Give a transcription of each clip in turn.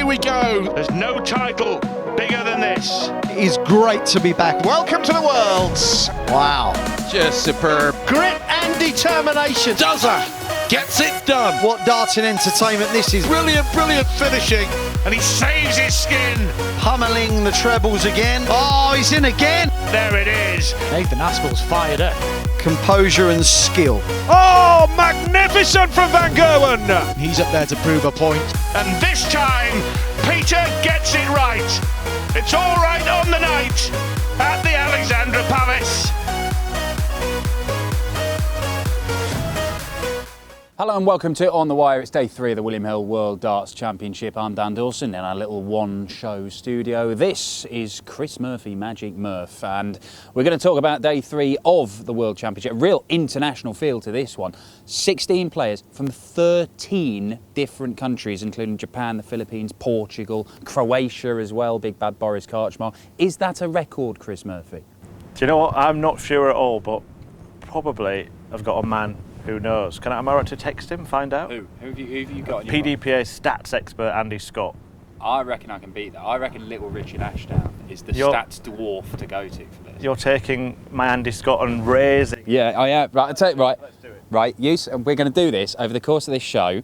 Here we go. There's no title bigger than this. It is great to be back. Welcome to the Worlds. Wow. Just superb. Grit and determination. Does her. Gets it done. What darting entertainment this is. Brilliant finishing. And he saves his skin. Pummeling the trebles again. Oh, he's in again. There it is. Nathan Aspel's fired up. Composure and skill. Oh, magnificent from Van Gerwen. He's up there to prove a point. And this time, Peter gets it right. It's all right on the night at the Alexandra Palace. Hello and welcome to On The Wire. It's day 3 of the William Hill World Darts Championship. I'm Dan Dawson in our little one-show studio. This is Chris Murphy, Magic Murph, and we're going to talk about day 3 of the World Championship. A real international feel to this one. 16 players from 13 different countries, including Japan, the Philippines, Portugal, Croatia as well, big bad Boris Karchmar. Is that a record, Chris Murphy? Do you know what? I'm not sure at all, but probably I've got a man who knows. Am I right to text him, find out? Who have you got? PDPA stats expert Andy Scott. I reckon I can beat that. I reckon little Richard Ashdown is the stats dwarf to go to for this. You're taking my Andy Scott and raising. Yeah, I am. Right, I'll tell you, right. Let's do it. Right, we're going to do this over the course of this show.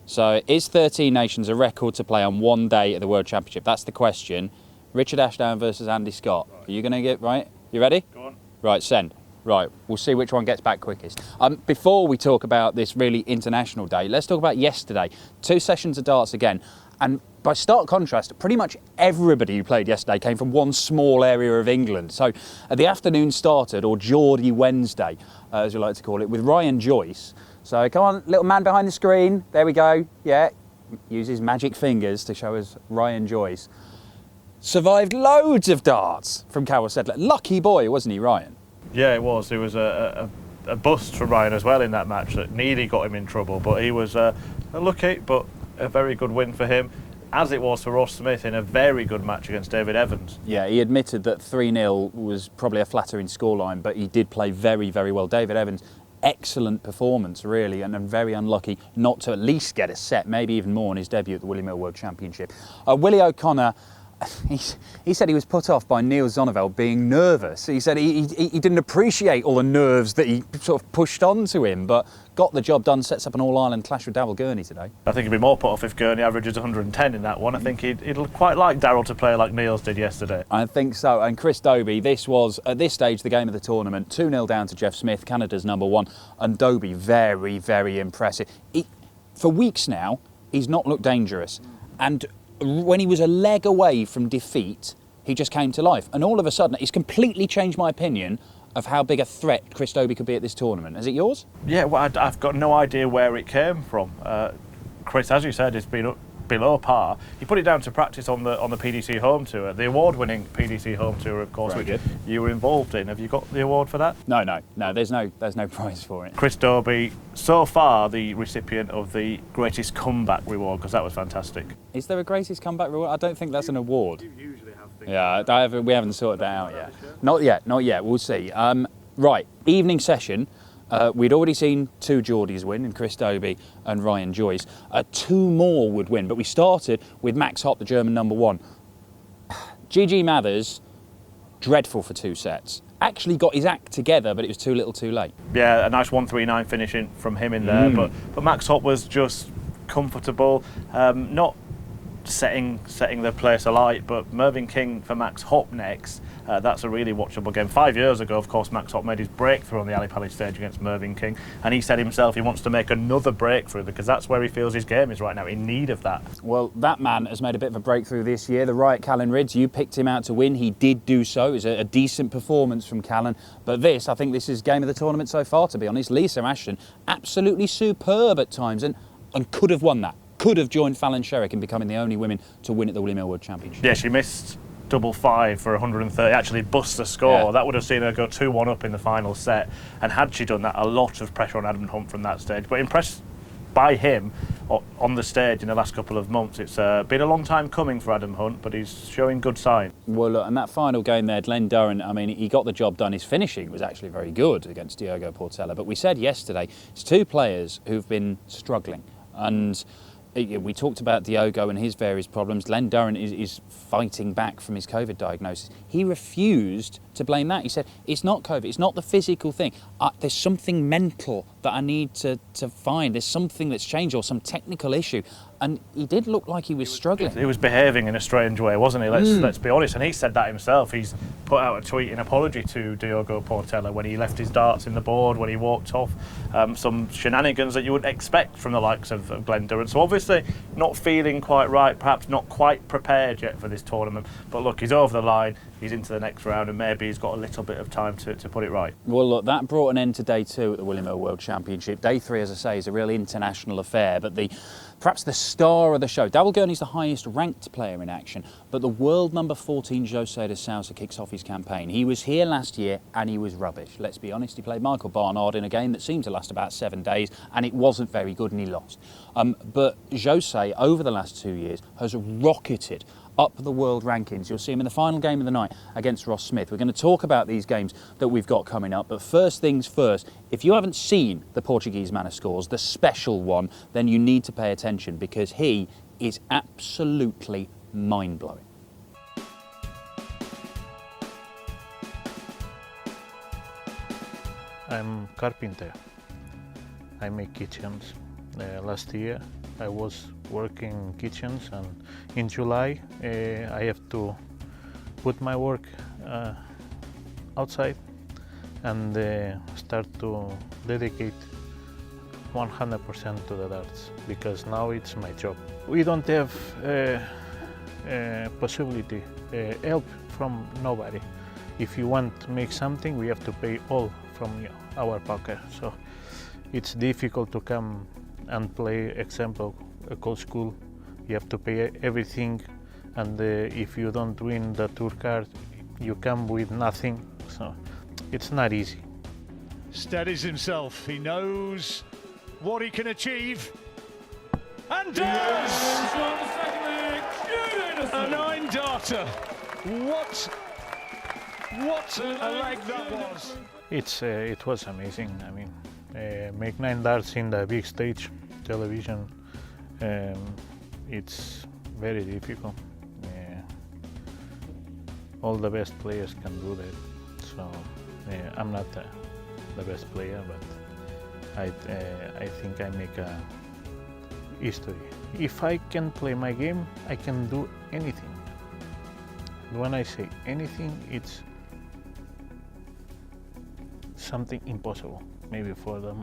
So, is 13 nations a record to play on one day at the World Championship? That's the question. Richard Ashdown versus Andy Scott. Right. Are you going to get, right? You ready? Go on. Right, send. Right, we'll see which one gets back quickest. Before we talk about this really international day, let's talk about yesterday. 2 sessions of darts again. And by stark contrast, pretty much everybody who played yesterday came from one small area of England. So the afternoon started, or Geordie Wednesday, as we like to call it, with Ryan Joyce. So come on, little man behind the screen. There we go. Yeah, use his magic fingers to show us Ryan Joyce. Survived loads of darts from Carol Sedler. Lucky boy, wasn't he, Ryan? Yeah, it was. It was a bust for Ryan as well in that match that nearly got him in trouble. But he was lucky, but a very good win for him, as it was for Ross Smith in a very good match against David Evans. Yeah, he admitted that 3-0 was probably a flattering scoreline, but he did play very, very well. David Evans, excellent performance, really, and very unlucky not to at least get a set, maybe even more, in his debut at the William Hill World Championship. Willie O'Connor, he said he was put off by Neil Zonneveld being nervous. He said he didn't appreciate all the nerves that he sort of pushed onto him, but got the job done, sets up an All-Ireland clash with Darryl Gurney today. I think he'd be more put off if Gurney averages 110 in that one. I think he'd quite like Darryl to play like Neil's did yesterday. I think so. And Chris Dobie, this was, at this stage, the game of the tournament. 2-0 down to Jeff Smith, Canada's #1. And Dobie, very, very impressive. For weeks now, he's not looked dangerous. And when he was a leg away from defeat, he just came to life. And all of a sudden, it's completely changed my opinion of how big a threat Chris Dobie could be at this tournament. Is it yours? Yeah, well, I've got no idea where it came from. Chris, as you said, has been below par. He put it down to practice on the PDC Home Tour, the award-winning PDC Home Tour, of course, which you were involved in. Have you got the award for that? No. There's no prize for it. Chris Dobie, so far the recipient of the greatest comeback reward, because that was fantastic. Is there a greatest comeback reward? I don't think that's an award. You usually have things. Yeah, we haven't sorted that out yet. Not yet. We'll see. Right, evening session. We'd already seen 2 Geordies win, in Chris Dobie and Ryan Joyce. 2 more would win, but we started with Max Hopp, the German #1. Gigi Mathers, dreadful for 2 sets. Actually got his act together, but it was too little too late. Yeah, a nice 139 finishing from him in there, but Max Hopp was just comfortable, not setting the place alight, but Mervyn King for Max Hopp next. That's a really watchable game. 5 years ago, of course, Max Hopp made his breakthrough on the Ali Pali stage against Mervyn King, and he said himself he wants to make another breakthrough because that's where he feels his game is right now, in need of that. Well, that man has made a bit of a breakthrough this year. The Riot Callan Rids, you picked him out to win. He did do so. It was a decent performance from Callan. But I think this is game of the tournament so far, to be honest. Lisa Ashton, absolutely superb at times, and could have won that. Could have joined Fallon Sherrick in becoming the only women to win at the William Hill World Championship. Yeah, she missed double 5 for 130, actually bust the score. Yeah. That would have seen her go 2-1 up in the final set, and had she done that, a lot of pressure on Adam Hunt from that stage. But impressed by him on the stage in the last couple of months. It's been a long time coming for Adam Hunt, but he's showing good signs. Well, look, and that final game there, Glenn Durran, I mean, he got the job done. His finishing was actually very good against Diogo Portela. But we said yesterday, it's 2 players who've been struggling. And We talked about Diogo and his various problems. Glenn Durrant is fighting back from his COVID diagnosis. He refused to blame that. He said, it's not COVID, it's not the physical thing. There's something mental that I need to find. There's something that's changed or some technical issue. And he did look like he was struggling. He was behaving in a strange way, wasn't he? Let's be honest. And he said that himself. He's put out a tweet in apology to Diogo Portela when he left his darts in the board, when he walked off. Some shenanigans that you would expect from the likes of Glenn Durrant. So obviously not feeling quite right, perhaps not quite prepared yet for this tournament. But look, he's over the line, he's into the next round, and maybe he's got a little bit of time to put it right. Well, look, that brought an end to day 2 at the William Hill World Championship. Day 3, as I say, is a real international affair, but perhaps the star of the show, Daryl Gurney's the highest ranked player in action, but the world number 14 Jose de Sousa kicks off his campaign. He was here last year and he was rubbish. Let's be honest, he played Michael Barnard in a game that seemed to last about 7 days and it wasn't very good and he lost. But Jose, over the last 2 years, has rocketed up the world rankings. You'll see him in the final game of the night against Ross Smith. We're going to talk about these games that we've got coming up, but first things first, if you haven't seen the Portuguese Man of Scores, the special one, then you need to pay attention because he is absolutely mind-blowing. I'm carpenter. I make kitchens. Last year I was working kitchens, and in July I have to put my work outside and start to dedicate 100% to the darts because now it's my job. We don't have possibility help from nobody. If you want to make something, we have to pay all from our pocket. So it's difficult to come and play, example, a cold school. You have to pay everything, and if you don't win the tour card, you come with nothing. So it's not easy. Steadies himself. He knows what he can achieve. And does! A 9-darter. What a leg that was. It was amazing. I mean, make 9 darts in the big stage, television, it's very difficult. All the best players can do that. So I'm not the best player, but I think I make a history. If I can play my game, I can do anything. When I say anything, it's something impossible, maybe for the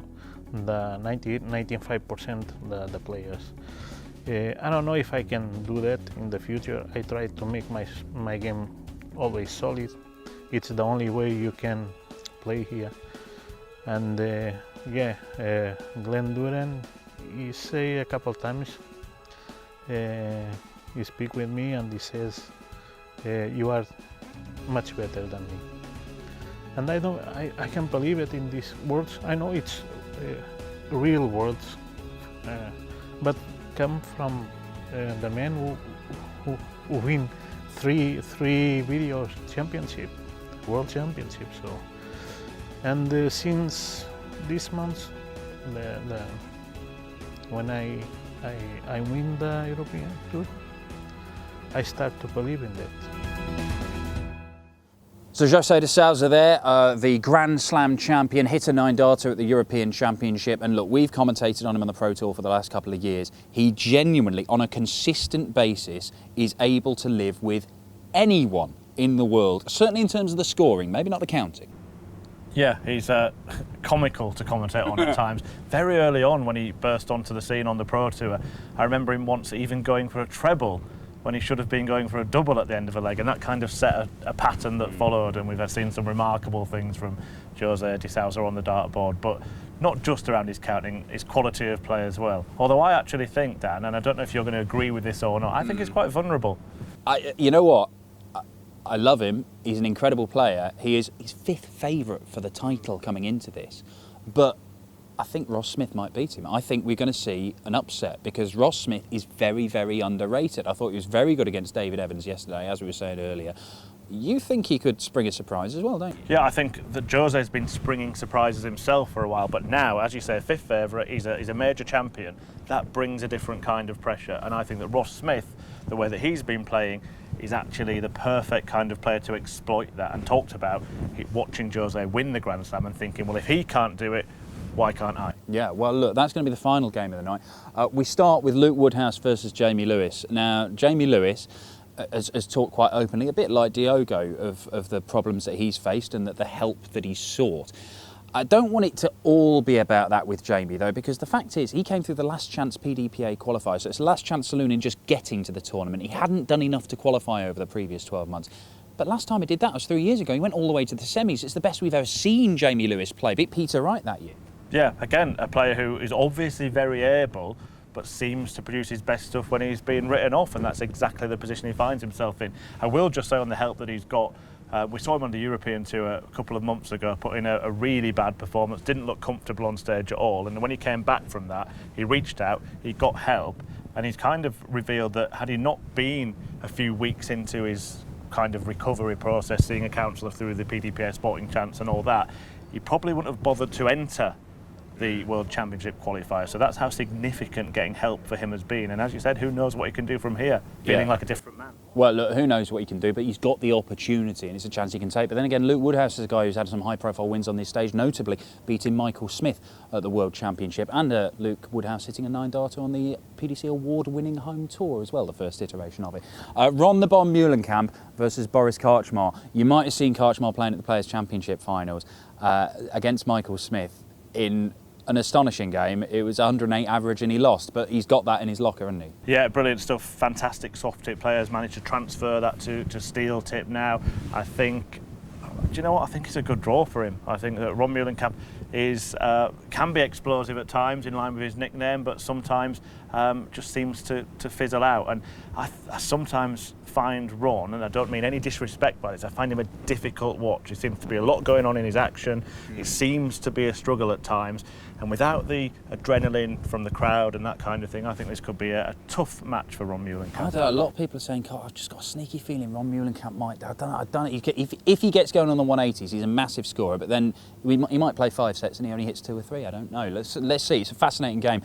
95% the players. I don't know if I can do that in the future. I try to make my game always solid. It's the only way you can play here. And Glenn Durrant, he say a couple times, he speak with me and he says, you are much better than me. And I can believe it in these words. I know it's real words, but come from the man who win three video championship, world championship. So, and since this month, when I win the European Tour, I start to believe in that. So Jose de Sousa there, the Grand Slam champion, hit a 9-darter at the European Championship, and look, we've commentated on him on the Pro Tour for the last couple of years. He genuinely, on a consistent basis, is able to live with anyone in the world, certainly in terms of the scoring, maybe not the counting. Yeah, he's comical to commentate on at times. Very early on when he burst onto the scene on the Pro Tour, I remember him once even going for a treble when he should have been going for a double at the end of a leg, and that kind of set a pattern that followed, and we've seen some remarkable things from Jose de Sousa on the dartboard, but not just around his counting, his quality of play as well. Although I actually think, Dan, and I don't know if you're going to agree with this or not, I think he's quite vulnerable. You know what? I love him. He's an incredible player. He's 5th favourite for the title coming into this. But I think Ross Smith might beat him. I think we're going to see an upset because Ross Smith is very, very underrated. I thought he was very good against David Evans yesterday, as we were saying earlier. You think he could spring a surprise as well, don't you? Yeah, I think that Jose's been springing surprises himself for a while, but now, as you say, fifth favourite, he's a major champion. That brings a different kind of pressure, and I think that Ross Smith, the way that he's been playing, is actually the perfect kind of player to exploit that, and talked about watching Jose win the Grand Slam and thinking, well, if he can't do it, why can't I? Yeah, well, look, that's going to be the final game of the night. We start with Luke Woodhouse versus Jamie Lewis. Now, Jamie Lewis has talked quite openly, a bit like Diogo, of the problems that he's faced and that the help that he's sought. I don't want it to all be about that with Jamie, though, because the fact is he came through the last chance PDPA qualifier, so it's the last chance saloon in just getting to the tournament. He hadn't done enough to qualify over the previous 12 months. But last time he did that was 3 years ago. He went all the way to the semis. It's the best we've ever seen Jamie Lewis play. Beat Peter Wright that year. Yeah, again, a player who is obviously very able, but seems to produce his best stuff when he's being written off, and that's exactly the position he finds himself in. I will just say on the help that he's got, we saw him on the European Tour a couple of months ago, put in a really bad performance, didn't look comfortable on stage at all, and when he came back from that, he reached out, he got help, and he's kind of revealed that had he not been a few weeks into his kind of recovery process, seeing a counsellor through the PDPA Sporting Chance and all that, he probably wouldn't have bothered to enter the World Championship qualifier. So that's how significant getting help for him has been. And as you said, who knows what he can do from here, feeling like a different man. Well, look, who knows what he can do, but he's got the opportunity and it's a chance he can take. But then again, Luke Woodhouse is a guy who's had some high-profile wins on this stage, notably beating Michael Smith at the World Championship, and Luke Woodhouse hitting a 9-darter on the PDC award-winning home tour as well, the first iteration of it. Ron the Bomb Meulenkamp versus Boris Karchmar. You might have seen Karchmar playing at the Players' Championship finals against Michael Smith in an astonishing game. It was 108 average and he lost, but he's got that in his locker, hasn't he? Yeah, brilliant stuff. Fantastic soft tip players managed to transfer that to steel tip now. I think, do you know what? I think it's a good draw for him. I think that Ron Meulenkamp can be explosive at times in line with his nickname, but sometimes just seems to fizzle out. And I sometimes find Ron, and I don't mean any disrespect by this, I find him a difficult watch. There seems to be a lot going on in his action. It seems to be a struggle at times. And without the adrenaline from the crowd and that kind of thing, I think this could be a tough match for Ron Meulenkamp. A lot of people are saying, "God, I've just got a sneaky feeling Ron Meulenkamp might." I don't know. If he gets going on the 180s, he's a massive scorer. But then he might play 5 sets and he only hits 2 or 3. I don't know. Let's see. It's a fascinating game.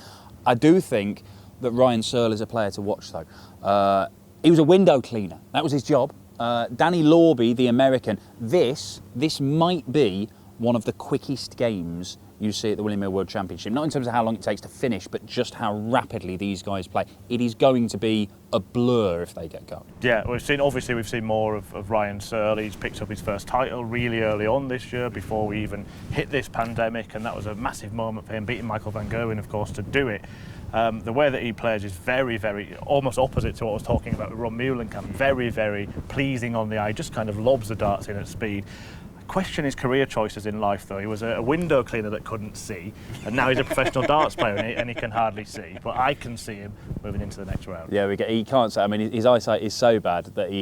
I do think that Ryan Searle is a player to watch, though. He was a window cleaner. That was his job. Danny Lorby, the American. This might be one of the quickest games you see at the William Hill World Championship. Not in terms of how long it takes to finish, but just how rapidly these guys play. It is going to be a blur if they get going. Yeah, we've seen more of Ryan Searle. He's picked up his first title really early on this year before we even hit this pandemic, and that was a massive moment for him, beating Michael van Gerwen, of course, to do it. The way that he plays is very, very, almost opposite to what I was talking about with Ron Meulenkamp. Very, very pleasing on the eye, just kind of lobs the darts in at speed. Question his career choices in life, though. He was a window cleaner that couldn't see, and now he's a professional darts player and he can hardly see. But I can see him moving into the next round. Yeah, he can't say. I mean, his eyesight is so bad that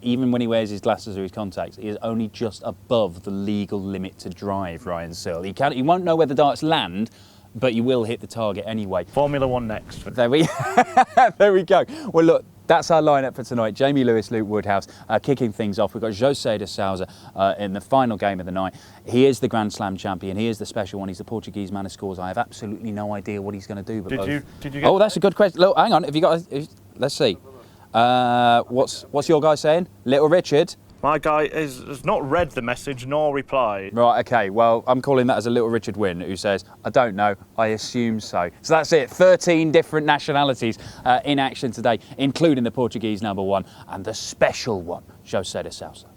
even when he wears his glasses or his contacts, he is only just above the legal limit to drive, Ryan Searle. He won't know where the darts land, but you will hit the target anyway. Formula One next. There we go. Well, look, that's our lineup for tonight. Jamie Lewis, Luke Woodhouse, kicking things off. We've got José de Sousa in the final game of the night. He is the Grand Slam champion. He is the special one. He's the Portuguese man of scores. I have absolutely no idea what he's going to do. But Did you get that's a good question. Look, hang on. Have you got? Let's see. What's your guy saying? Little Richard. My guy has not read the message nor replied. Right, okay, well, I'm calling that as a Little Richard win, who says, I don't know, I assume so. So that's it, 13 different nationalities in action today, including the Portuguese #1 and the special one, José de Sousa.